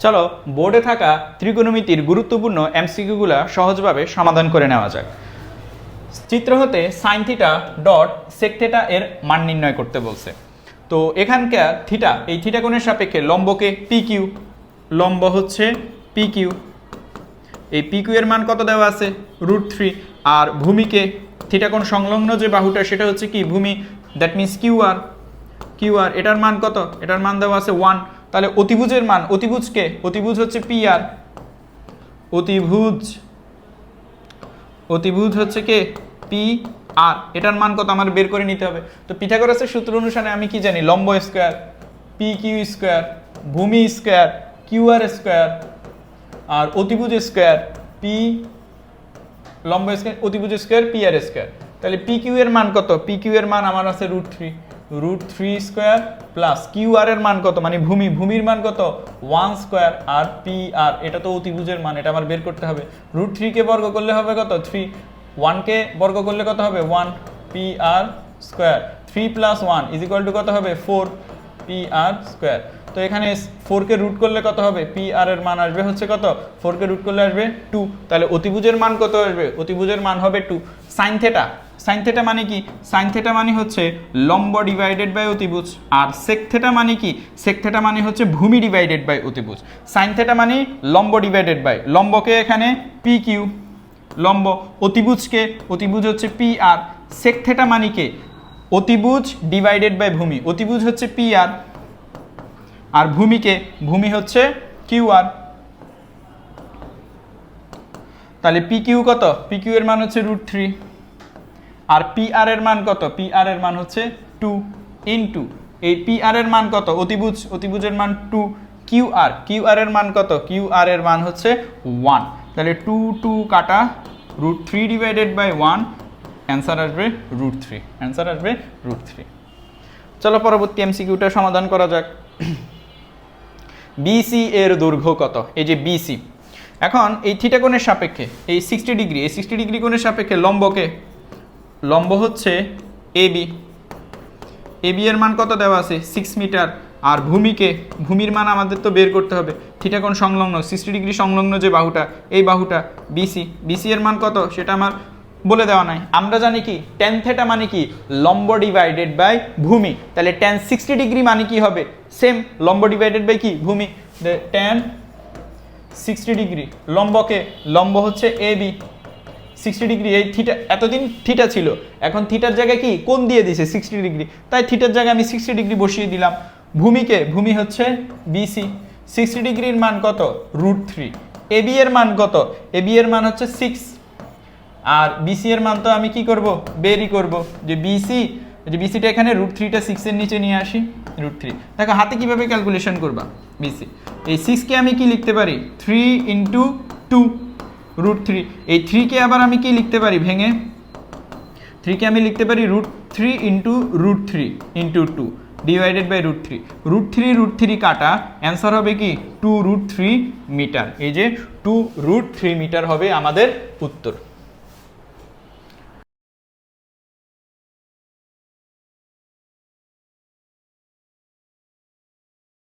চলো বোর্ডে থাকা ত্রিকোণমিতির গুরুত্বপূর্ণ এমসিকিউগুলো সহজভাবে সমাধান করে নেওয়া যাক। চিত্র হতে sine theta dot sec theta এর মান নির্ণয় করতে বলছে। তো এখানকার থিটা, এই থিটা কোণের সাপেক্ষে লম্বকে পি কিউ, লম্ব হচ্ছে পি কিউ, এই পি কিউ এর মান কত দেওয়া আছে √3, আর ভূমিকে থিটা কোণ সংলগ্ন যে বাহুটা সেটা হচ্ছে কি ভূমি, দ্যাট মিনস কিউআর, কিউআর এটার মান কত, এটার মান দেওয়া আছে 1। তাহলে অতিভুজের মান, অতিভুজকে, অতিভুজ হচ্ছে পি আর, অতিভুজ, অতিভুজ হচ্ছে কে পি আর, এটার মান কত আমার বের করে নিতে হবে। তো পিথাগোরাসের সূত্র অনুসারে আমি কি জানি, লম্ব স্কয়ার পি কিউ স্কয়ার, ভূমি স্কয়ার কিউ আর স্কয়ার, আর অতিভুজ স্কয়ার পি, লম্ব স্কয়ার অতিভুজ স্কয়ার পি আর স্কয়ার। তাহলে পি কিউ এর মান কত, পি কিউ এর মান আমার আছে √3 স্কয়ার প্লাস কিউ আর এর মান কত মানে ভূমি, ভূমির মান কত 1 স্কয়ার, আর পি আর এটা তো অতিভুজের মান, এটা আমার বের করতে হবে। √3 কে বর্গ করলে হবে কত 3, 1 কে বর্গ করলে কত হবে 1 পি আর স্কয়ার, 3 + 1 = কত হবে 4 পি আর স্কয়ার। তো এখানে 4 কে রুট করলে কত হবে, পি আর এর মান আসবে হচ্ছে কত, 4 কে রুট করলে আসবে 2। তাহলে অতিভুজের মান কত আসবে, অতিভুজের মান হবে 2। সাইন থিটা, সাইন থিটা মানে কি, সাইন থিটা মানে হচ্ছে লম্ব ডিভাইডেড বাই অতিভুজ, আর সেক থিটা মানে কি, সেক থিটা মানে হচ্ছে ভূমি ডিভাইডেড বাই অতিভুজ। সাইন থিটা মানে লম্ব ডিভাইডেড বাই, লম্বকে এখানে পি কিউ লম্ব, অতিভুজকে, অতিভুজ হচ্ছে পি আর, সেক থিটা মানে কি অতিভুজ ডিভাইডেড বাই ভূমি, অতিভুজ হচ্ছে পি আর ভূমিকে, ভূমি হচ্ছে কিউ আর। তাহলে পি কিউ কত, পি কিউ এর মান হচ্ছে √3, আর পি আর এর মান কত, পি আর এর মান হচ্ছে 2 ইনটু এই পি আর এর মান কত অতিভুজ, অতিভুজের মান 2, কিউ আর, কিউ আর এর মান কত, কিউ আর এর মান হচ্ছে 1। তাহলে 2 কাটা √3 ডিভাইডেড বাই 1, অ্যান্সার আসবে √3, অ্যান্সার আসবে √3। চলো পরবর্তী এমসিকিউটা সমাধান করা যাক। বিসি এর দৈর্ঘ্য কত, এই যে বিসি, এখন এই থিটা কোণের সাপেক্ষে এই 60 ডিগ্রি, এই 60 ডিগ্রি কোণের সাপেক্ষে লম্বকে, লম্ব হচ্ছে এবি, এবি এর মান কত দেওয়া আছে 6 মিটার, আর ভূমিকে, ভূমির মান আমাদের তো বের করতে হবে, থিটা কোণ সংলগ্ন 60 ডিগ্রি সংলগ্ন যে বাহুটা, এই বাহুটা বিসি, বিসি এর মান কত সেটা আমার বলে দেওয়া নাই। আমরা জানি কি tan থিটা মানে কি লম্ব ডিভাইডেড বাই ভূমি, তাহলে tan 60 ডিগ্রি মানে কি হবে সেম লম্ব ডিভাইডেড বাই কি ভূমি, tan 60 ডিগ্রি, লম্বকে, লম্ব হচ্ছে এবি 60 ডিগ্রি, এই থিটা এতদিন থিটা ছিল, এখন থিটার জায়গায় কি কোণ দিয়ে দিয়েছে 60 ডিগ্রি, তাই থিটার জায়গায় আমি 60 ডিগ্রি বসিয়ে দিলাম। ভূমিকে, ভূমি হচ্ছে বিসি, 60 ডিগ্রির মান কত √3, এবি এর মান কত, এবি এর মান হচ্ছে 6, আর বিসি এর মান তো আমি কি করব বেরই করব, যে বিসি, যে বিসিটা এখানে √3টা 6 এর নিচে নিয়ে আসি, √3 দেখো হাতে কিভাবে ক্যালকুলেশন করবা বিসি, এই 6 কে আমি কি লিখতে পারি 3 × 2 √3, এই 3 কে আবার আমি কি লিখতে পারি ভেঙে, 3 কে আমি লিখতে পারি √3 × √3 × 2 ডিভাইডেড বাই √3, √3 কাটা অ্যান্সার হবে কি 2√3 মিটার, এই যে 2√3 মিটার হবে আমাদের উত্তর।